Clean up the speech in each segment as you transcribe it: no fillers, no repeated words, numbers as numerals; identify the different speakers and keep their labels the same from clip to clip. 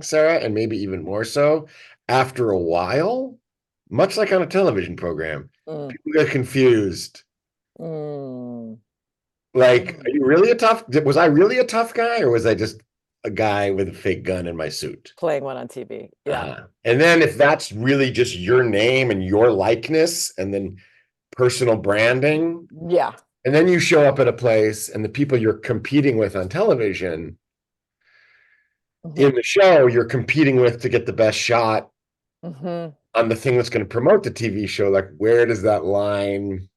Speaker 1: Sarah, and maybe even more so after a while, much like on a television program,
Speaker 2: Mm,
Speaker 1: people get confused.
Speaker 2: mm,
Speaker 1: Like, are
Speaker 2: mm.
Speaker 1: you really was I really a tough guy, or was I just a guy with a fake gun in my suit?
Speaker 2: Playing one on TV. Yeah.
Speaker 1: And then if that's really just your name and your likeness and then personal branding,
Speaker 2: Yeah.
Speaker 1: and then you show up at a place and the people you're competing with on television
Speaker 2: Hmm.
Speaker 1: in the show, you're competing with to get the best shot
Speaker 2: Hmm.
Speaker 1: on the thing that's going to promote the TV show. Like, where does that line?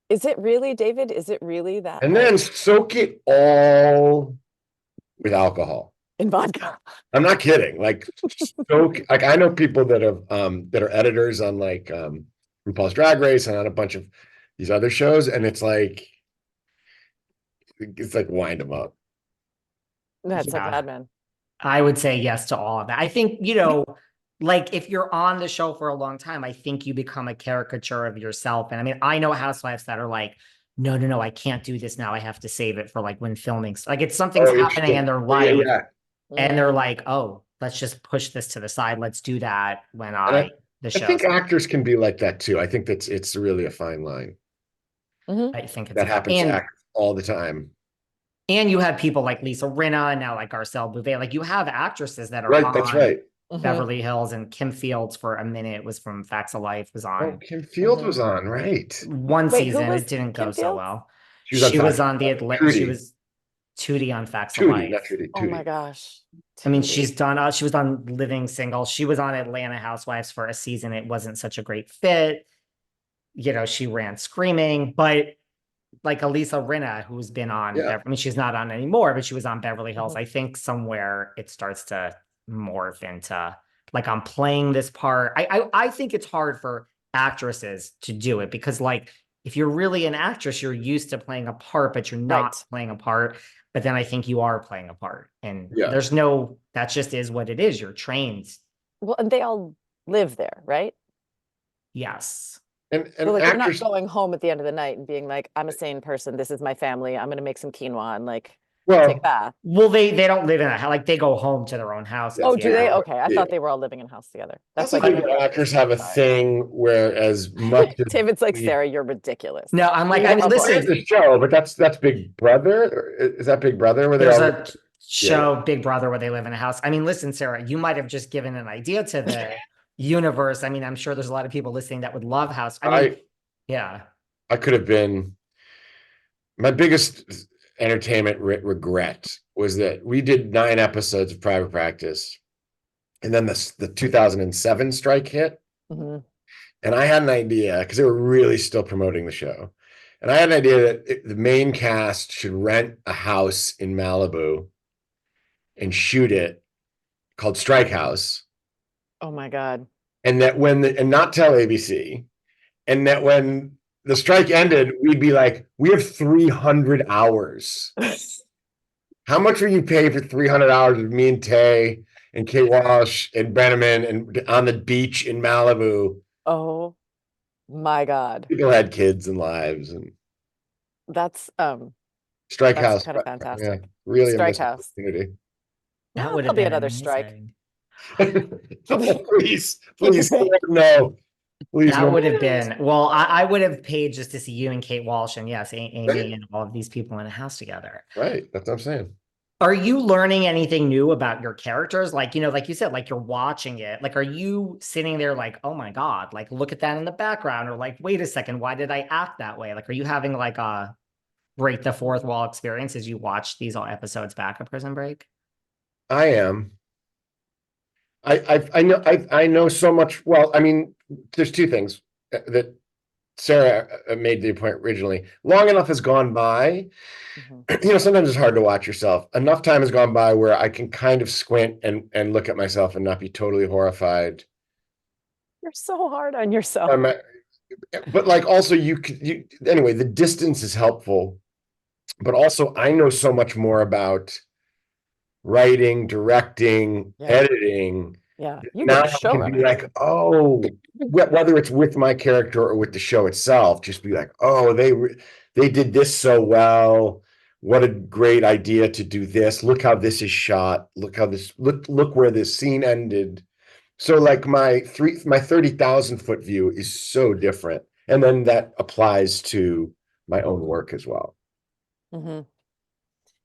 Speaker 2: Is it really, David? Is it really that
Speaker 1: And then
Speaker 2: like
Speaker 1: soak it all with alcohol.
Speaker 2: in vodka?
Speaker 1: I'm not kidding. Like, like I know people that are editors on like RuPaul's Drag Race and on a bunch of these other shows, and it's like wind them up.
Speaker 2: That's like
Speaker 3: Yeah,
Speaker 2: Mad Men.
Speaker 3: I would say yes to all of that. I think, like if you're on the show for a long time, I think you become a caricature of yourself. And I mean, I know housewives that are like, no, no, no, I can't do this now. I have to save it for like when filming. Like it's something's
Speaker 1: Oh,
Speaker 3: happening in
Speaker 1: interesting.
Speaker 3: their
Speaker 1: Yeah,
Speaker 3: life
Speaker 1: yeah.
Speaker 3: and they're
Speaker 2: Mm.
Speaker 3: like, oh, let's just push this to the side. Let's do that when
Speaker 1: And
Speaker 3: the
Speaker 1: I think
Speaker 3: show's on.
Speaker 1: actors can be like that too. I think it's really a fine line.
Speaker 2: Hmm.
Speaker 3: I think it's
Speaker 1: That
Speaker 3: a fun,
Speaker 1: happens to actors all the time.
Speaker 3: and you have people like Lisa Rinna and now like Garcelle Bouvet. Like you have actresses that are
Speaker 1: Right, that's
Speaker 3: on
Speaker 1: right.
Speaker 2: Hmm.
Speaker 3: Beverly Hills, and Kim Fields for a minute was from Facts of Life, was
Speaker 1: Oh,
Speaker 3: on
Speaker 1: Kim Fields
Speaker 2: Hmm.
Speaker 1: was on, right?
Speaker 3: one
Speaker 2: Wait, who
Speaker 3: season. It
Speaker 2: was
Speaker 3: didn't go
Speaker 2: Kim
Speaker 3: so
Speaker 2: Fields?
Speaker 3: well.
Speaker 1: She was on
Speaker 3: She was
Speaker 1: Facts.
Speaker 3: on she
Speaker 1: Trudy.
Speaker 3: was Tootie on Facts of
Speaker 1: Tootie, not
Speaker 3: Life.
Speaker 1: Trudy,
Speaker 2: Oh my
Speaker 1: Tootie.
Speaker 2: gosh.
Speaker 3: I mean,
Speaker 2: Tootie.
Speaker 3: she was on Living Single. She was on Atlanta Housewives for a season. It wasn't such a great fit. She ran Screaming, but like Elisa Rinna, who's been on,
Speaker 1: Yeah.
Speaker 3: I mean, she's not on anymore, but she was on Beverly Hills.
Speaker 2: Mhm.
Speaker 3: I think somewhere it starts to morph into like I'm playing this part. I think it's hard for actresses to do it because like if you're really an actress, you're used to playing a part, but you're not
Speaker 2: Right.
Speaker 3: playing a part. But then I think you are playing a part, and
Speaker 1: Yeah.
Speaker 3: that just is what it is. You're trained.
Speaker 2: Well, and they all live there, right?
Speaker 3: Yes.
Speaker 2: So
Speaker 1: And
Speaker 2: like they're not
Speaker 1: actors,
Speaker 2: going home at the end of the night and being like, I'm a sane person, this is my family, I'm gonna make some quinoa and like take a
Speaker 1: well,
Speaker 2: bath.
Speaker 3: Well, they don't live in a house. Like they go home to their own
Speaker 1: yeah,
Speaker 3: houses.
Speaker 2: Oh, do they?
Speaker 3: Yeah.
Speaker 2: Okay. I
Speaker 1: yeah.
Speaker 2: thought they were all living in a house together.
Speaker 1: I
Speaker 2: That's
Speaker 1: also
Speaker 2: like
Speaker 1: think
Speaker 2: New
Speaker 1: that
Speaker 2: York for
Speaker 1: actors
Speaker 2: me.
Speaker 1: have a
Speaker 2: Sorry.
Speaker 1: thing where as much as
Speaker 2: David's like,
Speaker 1: we
Speaker 2: Sarah, you're ridiculous.
Speaker 3: No, I'm like,
Speaker 2: Leave
Speaker 3: I
Speaker 2: them
Speaker 3: mean,
Speaker 2: alone.
Speaker 3: listen,
Speaker 1: the show, but that's Big Brother. Is that Big Brother where they
Speaker 3: there's
Speaker 1: all
Speaker 3: a
Speaker 1: yeah, yeah.
Speaker 3: show, Big Brother, where they live in a house. I mean, listen, Sarah, you might have just given an idea to the universe. I mean, I'm sure there's a lot of people listening that would love House. I mean,
Speaker 1: I
Speaker 3: yeah.
Speaker 1: I could have been my biggest entertainment regret was that we did 9 episodes of Private Practice, and then the 2007 strike hit,
Speaker 2: Mhm.
Speaker 1: and I had an idea because they were really still promoting the show, and I had an idea that the main cast should rent a house in Malibu and shoot it called Strike House,
Speaker 2: Oh my God.
Speaker 1: and that and not tell ABC, and that when the strike ended, we'd be like, we have 300 hours. How much will you pay for 300 hours with me and Tay and Kate Walsh and Benjamin and on the beach in Malibu?
Speaker 2: Oh my God.
Speaker 1: People had kids and lives, and
Speaker 2: That's
Speaker 1: Strike
Speaker 2: that's
Speaker 1: House,
Speaker 2: kind of
Speaker 1: yeah,
Speaker 2: fantastic.
Speaker 1: really a
Speaker 2: Strike
Speaker 1: missed
Speaker 2: House.
Speaker 1: opportunity.
Speaker 3: That
Speaker 2: Well,
Speaker 3: would
Speaker 2: there'll
Speaker 3: have
Speaker 2: be
Speaker 3: been
Speaker 2: another strike.
Speaker 3: amazing.
Speaker 1: Oh, please,
Speaker 2: Keep
Speaker 1: please,
Speaker 2: it.
Speaker 1: no, please,
Speaker 3: That
Speaker 1: no.
Speaker 3: would have been, well, I would have paid just to see you and Kate Walsh and yes, Amy and all of these people in a house together.
Speaker 1: Right, that's what I'm saying.
Speaker 3: Are you learning anything new about your characters? Like, like you said, like you're watching it. Like, are you sitting there like, oh my God, like look at that in the background? Or like, wait a second, why did I act that way? Like, are you having like a break the fourth wall experience as you watch these all episodes back of Prison Break?
Speaker 1: I am. I know so much. Well, I mean, there's two things that Sarah made the point originally. Long enough has gone by.
Speaker 2: Mhm.
Speaker 1: Sometimes it's hard to watch yourself. Enough time has gone by where I can kind of squint and look at myself and not be totally horrified.
Speaker 2: You're so hard on yourself.
Speaker 1: Um, but like also anyway, the distance is helpful. But also I know so much more about writing, directing,
Speaker 2: Yeah.
Speaker 1: editing.
Speaker 2: Yeah. You've been
Speaker 1: Now
Speaker 2: a
Speaker 1: I can be
Speaker 2: showrunner.
Speaker 1: like, oh, whether it's with my character or with the show itself, just be like, oh, they did this so well, what a great idea to do this. Look how this is shot. Look how this, look where this scene ended. So like my 30,000 foot view is so different. And then that applies to my own work as well.
Speaker 2: Hmm.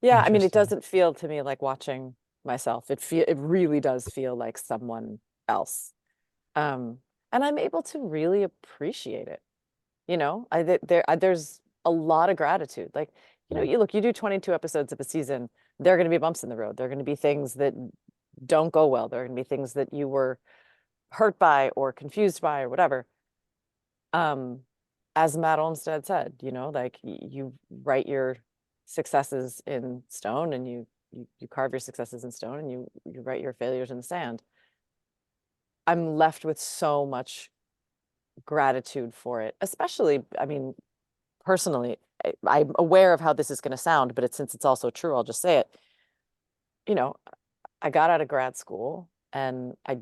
Speaker 2: Yeah, I mean, it
Speaker 3: Interesting.
Speaker 2: doesn't feel to me like watching myself. It really does feel like someone else. Um, and I'm able to really appreciate it. You know, there's a lot of gratitude. Like, you know, you do 22 episodes of a season, there are going to be bumps in the road. There are going to be things that don't go well. There are going to be things that you were hurt by or confused by or whatever. Um, as Matt Olmstead said, you know, like you write your successes in stone and you carve your successes in stone and you write your failures in the sand. I'm left with so much gratitude for it, especially, I mean, personally, I'm aware of how this is going to sound, but since it's also true, I'll just say it. You know, I got out of grad school and I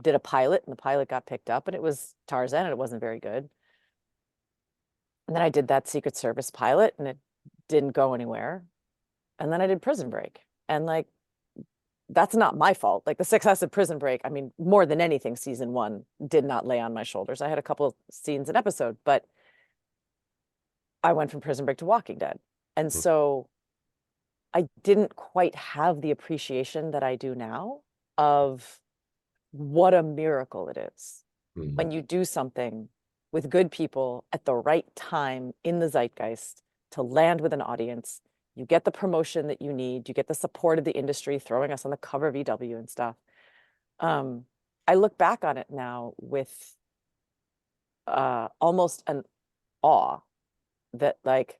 Speaker 2: did a pilot, and the pilot got picked up, and it was Tarzan, and it wasn't very good. And then I did that Secret Service pilot, and it didn't go anywhere. And then I did Prison Break, and like that's not my fault. Like the success of Prison Break, I mean, more than anything, season one did not lay on my shoulders. I had a couple of scenes an episode, but I went from Prison Break to Walking Dead. And so I didn't quite have the appreciation that I do now of what a miracle it is when you do something with good people at the right time in the zeitgeist to land with an audience. You get the promotion that you need, you get the support of the industry throwing us on the cover of EW and stuff. I look back on it now with almost an awe that like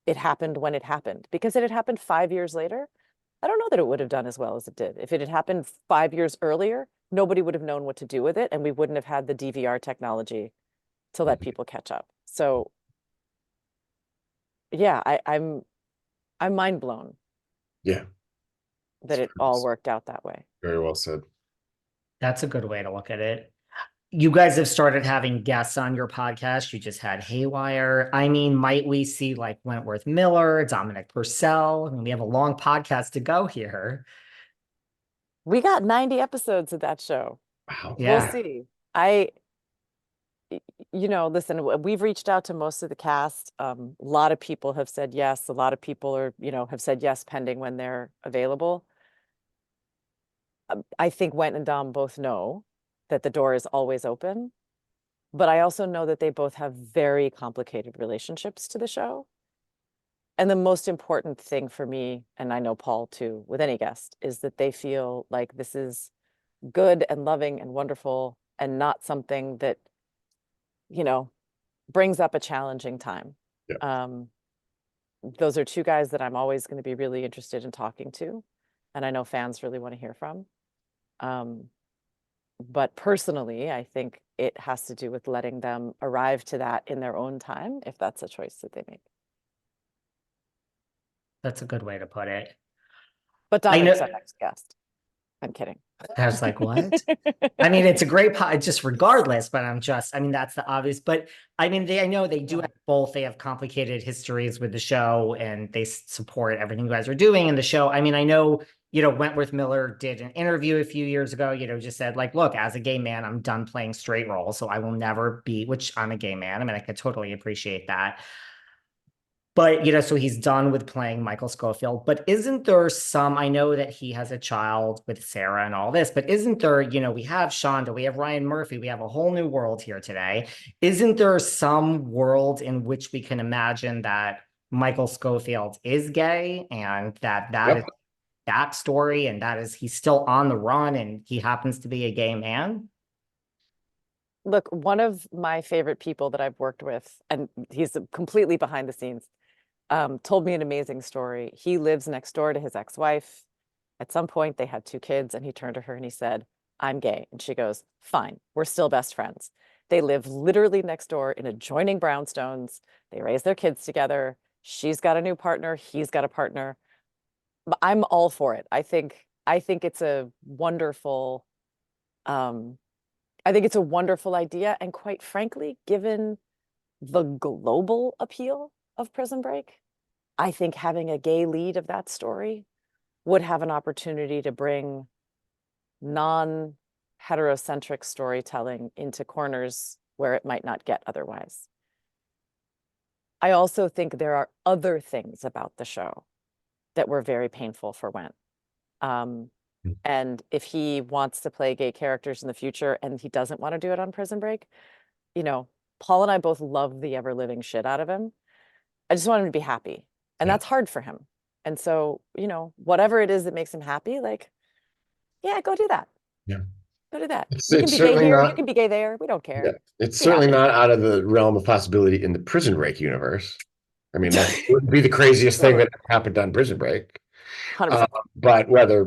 Speaker 2: it happened when it happened, because it had happened 5 years later. I don't know that it would have done as well as it did. If it had happened 5 years earlier, nobody would have known what to do with it, and we wouldn't have had the DVR technology to let people catch up. So yeah, I'm mind blown
Speaker 1: Yeah.
Speaker 2: that it all worked out that way.
Speaker 1: Very well said.
Speaker 3: That's a good way to look at it. You guys have started having guests on your podcast. You just had Haywire. I mean, might we see like Wentworth Miller, Dominic Purcell? I mean, we have a long podcast to go here.
Speaker 2: We got 90 episodes of that show.
Speaker 1: Wow.
Speaker 2: We'll
Speaker 3: Yeah.
Speaker 2: see. You know, listen, we've reached out to most of the cast. A lot of people have said yes. A lot of people are, you know, have said yes pending when they're available. I think Went and Dom both know that the door is always open, but I also know that they both have very complicated relationships to the show. And the most important thing for me, and I know Paul too, with any guest, is that they feel like this is good and loving and wonderful and not something that, you know, brings up a challenging time.
Speaker 1: Yeah.
Speaker 2: Those are two guys that I'm always going to be really interested in talking to, and I know fans really want to hear from. But personally, I think it has to do with letting them arrive to that in their own time, if that's a choice that they make.
Speaker 3: That's a good way to put it.
Speaker 2: But Dominic's our next guest. I'm kidding.
Speaker 3: I was like, what? I mean, it's a great just regardless, but I mean, that's the obvious, but I mean, I know they do have both, they have complicated histories with the show and they support everything you guys are doing in the show. I mean, I know, you know, Wentworth Miller did an interview a few years ago, you know, just said like, look, as a gay man, I'm done playing straight roles. So I will never be, which I'm a gay man. I mean, I could totally appreciate that. But, you know, so he's done with playing Michael Scofield. But isn't there some, I know that he has a child with Sarah and all this, but isn't there, you know, we have Shonda, we have Ryan Murphy, we have a whole new world here today. Isn't there some world in which we can imagine that Michael Scofield is gay and that is that story and that is he's still on the run and he happens to be a gay man?
Speaker 2: Look, one of my favorite people that I've worked with, and he's completely behind the scenes, told me an amazing story. He lives next door to his ex-wife. At some point, they had two kids, and he turned to her and he said, "I'm gay." And she goes, "Fine, we're still best friends." They live literally next door in adjoining brownstones. They raise their kids together. She's got a new partner. He's got a partner. I'm all for it. I think it's a wonderful, I think it's a wonderful idea. And quite frankly, given the global appeal of Prison Break, I think having a gay lead of that story would have an opportunity to bring non-heterocentric storytelling into corners where it might not get otherwise. I also think there are other things about the show that were very painful for Went. And if he wants to play gay characters in the future and he doesn't want to do it on Prison Break, you know, Paul and I both love the ever-living shit out of him. I just want him to be happy. And
Speaker 1: Yeah.
Speaker 2: that's hard for him. And so, you know, whatever it is that makes him happy, like, yeah, go do that.
Speaker 1: Yeah.
Speaker 2: Go do that.
Speaker 1: It's
Speaker 2: You can be gay
Speaker 1: certainly
Speaker 2: here, you
Speaker 1: not.
Speaker 2: can be gay there. We don't
Speaker 1: Yeah,
Speaker 2: care.
Speaker 1: it's
Speaker 2: Be
Speaker 1: certainly
Speaker 2: happy.
Speaker 1: not out of the realm of possibility in the Prison Break universe. I mean, that would be the craziest thing that happened on Prison Break.
Speaker 2: 100%.
Speaker 1: But whether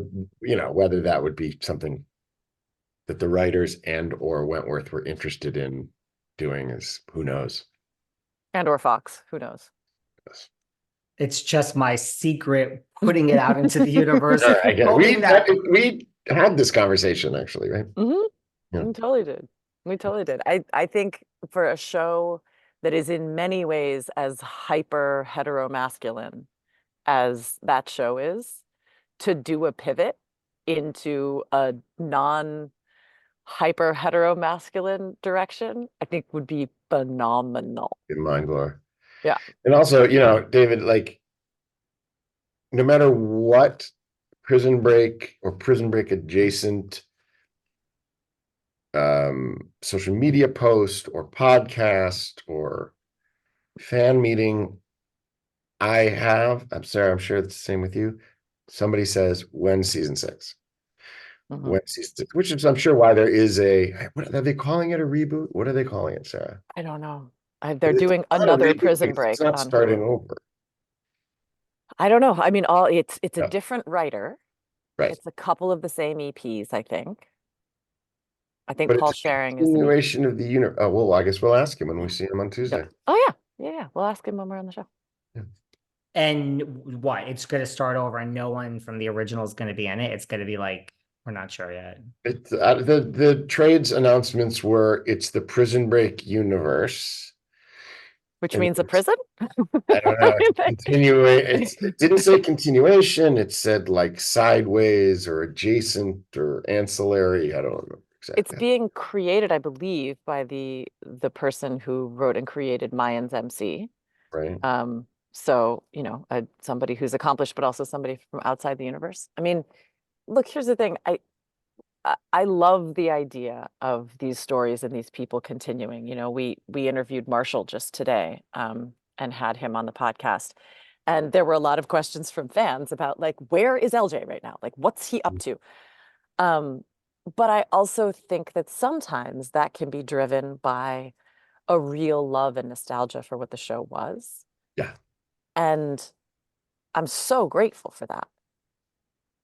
Speaker 1: that would be something that the writers and or Wentworth were interested in doing is who knows.
Speaker 2: And or Fox, who knows?
Speaker 1: Yes.
Speaker 3: It's just my secret putting it out into the universe.
Speaker 1: All right, yeah.
Speaker 3: hoping that
Speaker 1: We had this conversation actually, right? Yeah.
Speaker 2: We totally did. We totally did. I think for a show that is in many ways as hyper heteromasculine as that show is, to do a pivot into a non hyper heteromasculine direction, I think would be phenomenal.
Speaker 1: In mind blower.
Speaker 2: Yeah.
Speaker 1: And also, you know, David, like, no matter what Prison Break or Prison Break adjacent social media post or podcast or fan meeting I'm sorry, I'm sure it's the same with you. Somebody says, when season 6?
Speaker 2: Mhm.
Speaker 1: When season 6, which is, I'm sure, why there is what are they calling it, a reboot? What are they calling it, Sarah?
Speaker 2: I don't know. They're
Speaker 1: It's
Speaker 2: doing
Speaker 1: not a
Speaker 2: another
Speaker 1: reboot
Speaker 2: Prison
Speaker 1: because it's
Speaker 2: Break
Speaker 1: not
Speaker 2: on
Speaker 1: starting
Speaker 2: Hulu.
Speaker 1: over.
Speaker 2: I don't know. I mean, it's a
Speaker 1: Yeah.
Speaker 2: different writer.
Speaker 1: Right.
Speaker 2: It's a couple of the same EPs, I think. I think
Speaker 1: But
Speaker 2: Paul
Speaker 1: it's a
Speaker 2: Sharing is the
Speaker 1: continuation of the universe. Oh, well, I guess we'll ask him when we
Speaker 2: Yeah.
Speaker 1: see him on Tuesday.
Speaker 2: Oh yeah. We'll ask him when we're on the show.
Speaker 3: and what it's going to start over and no one from the original is going to be in it. It's going to be like, we're not sure yet.
Speaker 1: It's the trades announcements were it's the Prison Break universe.
Speaker 2: Which
Speaker 1: And
Speaker 2: means a prison?
Speaker 1: I don't know. It didn't say continuation. It said like sideways or adjacent or ancillary. I don't know exactly.
Speaker 2: It's being created, I believe, by the person who wrote and created Mayans MC.
Speaker 1: Right.
Speaker 2: So, you know, somebody who's accomplished, but also somebody from outside the universe. I mean, look, here's the thing. I love the idea of these stories and these people continuing. You know, we interviewed Marshall just today, and had him on the podcast. And there were a lot of questions from fans about, like, where is LJ right now? Like, what's he up to? But I also think that sometimes that can be driven by a real love and nostalgia for what the show was.
Speaker 1: Yeah.
Speaker 2: And I'm so grateful for that.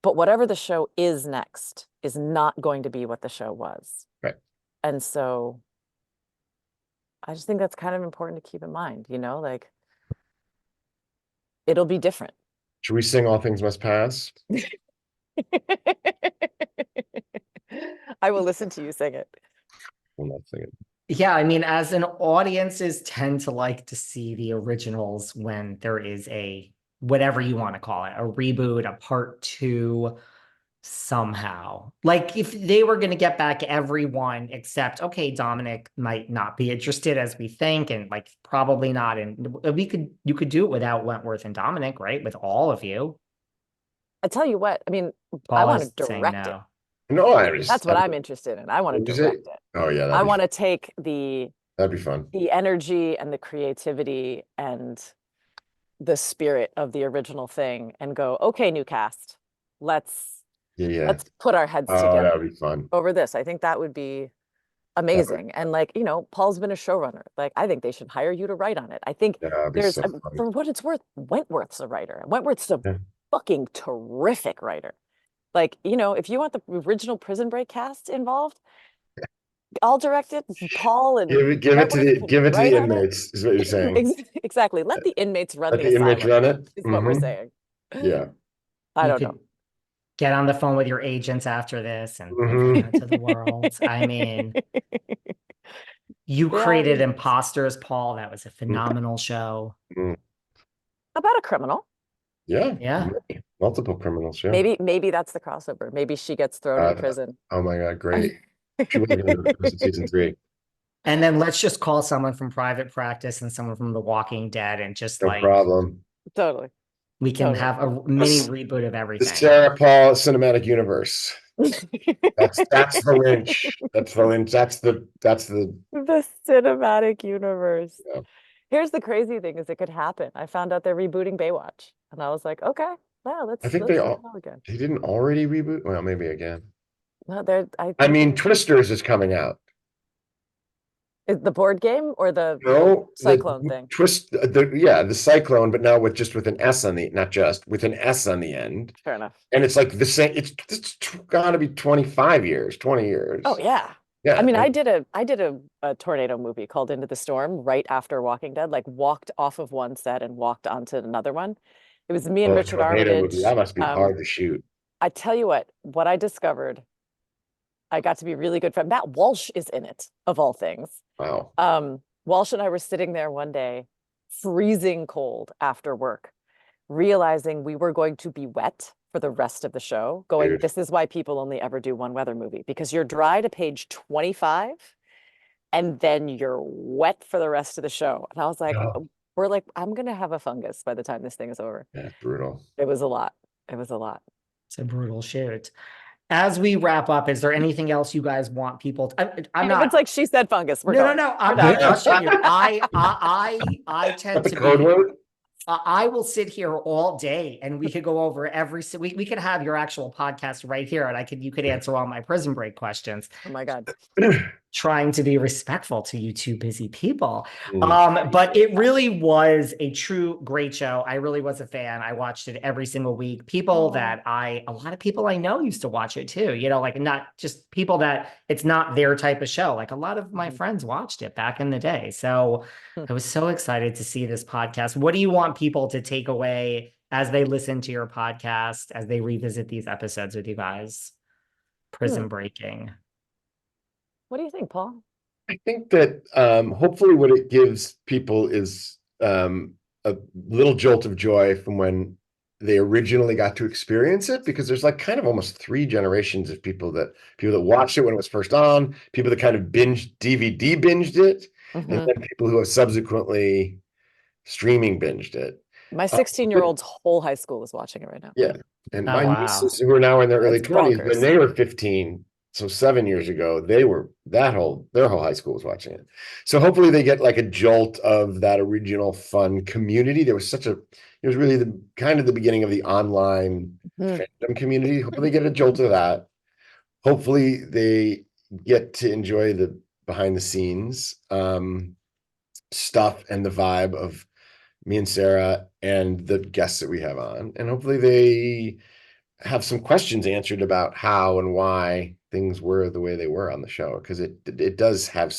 Speaker 2: But whatever the show is next is not going to be what the show was.
Speaker 1: Right.
Speaker 2: And so I just think that's kind of important to keep in mind, you know, like, it'll be different.
Speaker 1: Should we sing All Things Must Pass?
Speaker 2: I will listen to you sing it.
Speaker 1: We'll not sing it.
Speaker 3: Yeah, I mean, as an audiences tend to like to see the originals when there is a whatever you want to call it, a reboot, a part 2, somehow. Like if they were going to get back everyone except, okay, Dominic might not be interested as we think, and like probably not. And you could do it without Wentworth and Dominic, right? With all of you.
Speaker 2: I tell you what, I mean, I
Speaker 3: Paul
Speaker 2: want
Speaker 3: is
Speaker 2: to
Speaker 3: saying
Speaker 2: direct it.
Speaker 3: no.
Speaker 1: No,
Speaker 2: That's what I'm interested in. I want to
Speaker 1: What'd you say?
Speaker 2: direct it.
Speaker 1: Oh yeah,
Speaker 2: I want to take the
Speaker 1: that'd be fun.
Speaker 2: energy and the creativity and the spirit of the original thing and go, okay, new cast, let's put our heads
Speaker 1: Oh,
Speaker 2: together
Speaker 1: that'd be fun.
Speaker 2: over this. I think that would be amazing. And like, you know, Paul's been a showrunner. Like, I think they should hire you to write on it. I think there's, for what it's worth, Wentworth's a writer. Wentworth's a fucking terrific writer. Like, you know, if you want the original Prison Break cast involved, I'll direct it. Paul and
Speaker 1: give it to the inmates is what you're saying.
Speaker 2: Exactly. Let the inmates run
Speaker 1: Let the inmates run it.
Speaker 2: is what we're saying.
Speaker 1: Yeah.
Speaker 2: I don't know.
Speaker 3: Get on the phone with your agents after this and bring it out to the world. I mean, you created Imposters, Paul. That was a phenomenal show.
Speaker 2: About a criminal.
Speaker 1: Yeah.
Speaker 3: Yeah.
Speaker 1: Multiple criminals. Yeah.
Speaker 2: Maybe that's the crossover. Maybe she gets thrown in prison.
Speaker 1: Oh my God, great. She would have been in season 3.
Speaker 3: And then let's just call someone from Private Practice and someone from The Walking Dead and just
Speaker 1: No
Speaker 3: like
Speaker 1: problem.
Speaker 2: Totally.
Speaker 3: we can
Speaker 2: Totally.
Speaker 3: have a mini
Speaker 1: This-
Speaker 3: reboot of
Speaker 1: The
Speaker 3: everything.
Speaker 1: Sarah Paul cinematic universe. That's the Lynch. That's the Lynch. That's the
Speaker 2: The cinematic universe.
Speaker 1: Yeah.
Speaker 2: Here's the crazy thing is it could happen. I found out they're rebooting Baywatch. And I was like, okay, well,
Speaker 1: I think
Speaker 2: let's
Speaker 1: they
Speaker 2: do
Speaker 1: all
Speaker 2: it all again.
Speaker 1: they didn't already reboot. Well, maybe again.
Speaker 2: No, they're
Speaker 1: I mean, Twisters is coming out.
Speaker 2: is the board game or the
Speaker 1: No,
Speaker 2: Cyclone thing?
Speaker 1: The Cyclone, but now with an S on the, not just with an S on the end.
Speaker 2: Fair enough.
Speaker 1: And it's like the same, it's gotta be 25 years, 20 years.
Speaker 2: Oh yeah.
Speaker 1: Yeah.
Speaker 2: I mean, I did a tornado movie called Into the Storm right after Walking Dead, like walked off of one set and walked onto another one. It was me and Richard
Speaker 1: tornado
Speaker 2: Armitage.
Speaker 1: movie, that must be hard to shoot.
Speaker 2: I tell you what I discovered, I got to be really good friend. Matt Walsh is in it, of all things.
Speaker 1: Wow.
Speaker 2: Walsh and I were sitting there one day, freezing cold after work, realizing we were going to be wet for the rest of the show, going,
Speaker 1: Dude.
Speaker 2: this is why people only ever do one weather movie, because you're dry to page 25 and then you're wet for the rest of the show. And I was like,
Speaker 1: Oh.
Speaker 2: we're like, I'm going to have a fungus by the time this thing is over.
Speaker 1: Yeah, brutal.
Speaker 2: It was a lot. It was a lot.
Speaker 3: It's a brutal shoot. As we wrap up, is there anything else you guys want people to, I'm not.
Speaker 2: It's like she said fungus. We're
Speaker 3: No,
Speaker 2: going.
Speaker 3: I'm not trusting you. I tend
Speaker 1: The
Speaker 3: to
Speaker 1: code
Speaker 3: be.
Speaker 1: word?
Speaker 3: I will sit here all day and we could go over we could have your actual podcast right here and you could answer all my Prison Break questions.
Speaker 2: Oh my God.
Speaker 3: Trying to be respectful to you two busy people. But it really was a true great show. I really was a fan. I watched it every single week. A lot of people I know used to watch it too, like not just people that it's not their type of show. Like a lot of my friends watched it back in the day. So I was so excited to see this podcast. What do you want people to take away as they listen to your podcast, as they revisit these episodes with you guys? Prison Breaking.
Speaker 2: What do you think, Paul?
Speaker 1: I think that hopefully what it gives people is a little jolt of joy from when they originally got to experience it, because there's like kind of almost 3 generations of people that watched it when it was first on, people that kind of DVD binged it, and then people who have subsequently streaming binged it.
Speaker 2: My 16-year-old's whole high school is watching it right now.
Speaker 1: Yeah. And
Speaker 3: Oh,
Speaker 1: my
Speaker 3: wow.
Speaker 1: nieces who are now in their early
Speaker 2: That's
Speaker 1: 20s,
Speaker 2: bonkers.
Speaker 1: when they were 15, so 7 years ago, their whole high school was watching it. So hopefully they get like a jolt of that original fun community. It was really the kind of the beginning of the online fandom community. Hopefully they get a jolt of that. Hopefully they get to enjoy the behind the scenes stuff and the vibe of me and Sarah and the guests that we have on. And hopefully they have some questions answered about how and why things were the way they were on the show, because it does have